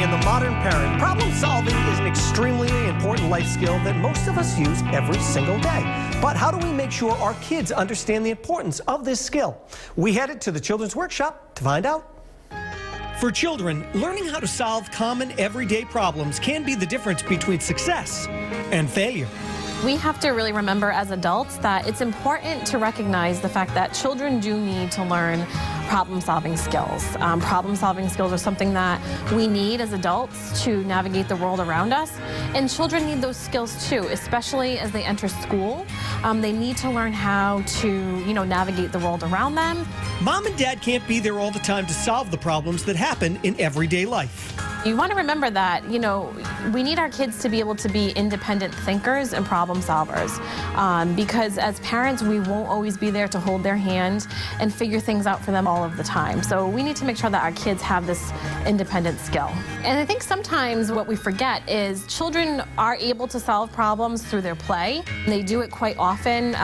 Living in the modern parent, problem solving is an extremely important life skill that most of us use every single day. But how do we make sure our kids understand the importance of this skill? We headed to the Children's Workshop to find out. For children, learning how to solve common everyday problems can be the difference between success and failure. We have to really remember as adults that it's important to recognize the fact that children do need to learn problem-solving skills. Problem-solving skills are something that we need as adults to navigate the world around us, and children need those skills too, especially as they enter school. They need to learn how to, navigate the world around them. Mom and Dad can't be there all the time to solve the problems that happen in everyday life. You want to remember that, we need our kids to be able to be independent thinkers and problem solvers, because as parents, we won't always be there to hold their hand and figure things out for them all of the time. So we need to make sure that our kids have this independent skill. And I think sometimes what we forget is children are able to solve problems through their play. They do it quite often.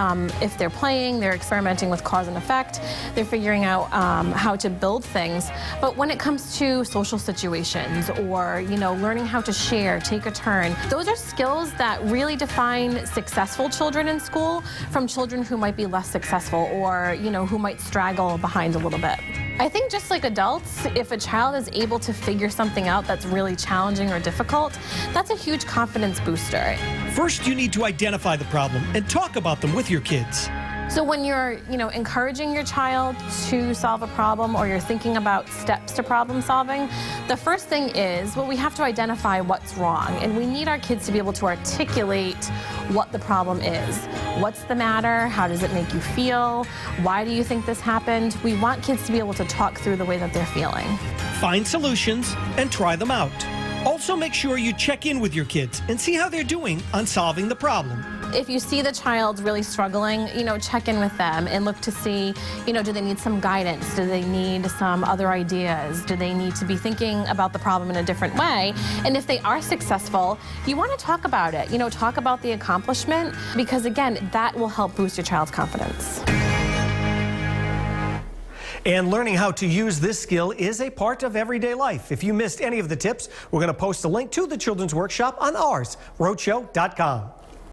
If they're playing, they're experimenting with cause and effect. They're figuring out how to build things. But when it comes to social situations, or learning how to share, take a turn, those are skills that really define successful children in school from children who might be less successful, or who might straggle behind a little bit. I think just like adults, if a child is able to figure something out that's really challenging or difficult, that's a huge confidence booster. First, you need to identify the problem and talk about them with your kids. So when you're, encouraging your child to solve a problem, or you're thinking about steps to problem solving, the first thing is, we have to identify what's wrong. And we need our kids to be able to articulate what the problem is. What's the matter? How does it make you feel? Why do you think this happened? We want kids to be able to talk through the way that they're feeling. Find solutions and try them out. Also, make sure you check in with your kids and see how they're doing on solving the problem. If you see the child really struggling, check in with them and look to see, do they need some guidance? Do they need some other ideas? Do they need to be thinking about the problem in a different way? And if they are successful, you want to talk about it. Talk about the accomplishment, because again, that will help boost your child's confidence. And learning how to use this skill is a part of everyday life. If you missed any of the tips, we're going to post a link to the Children's Workshop on ours, roadshow.com.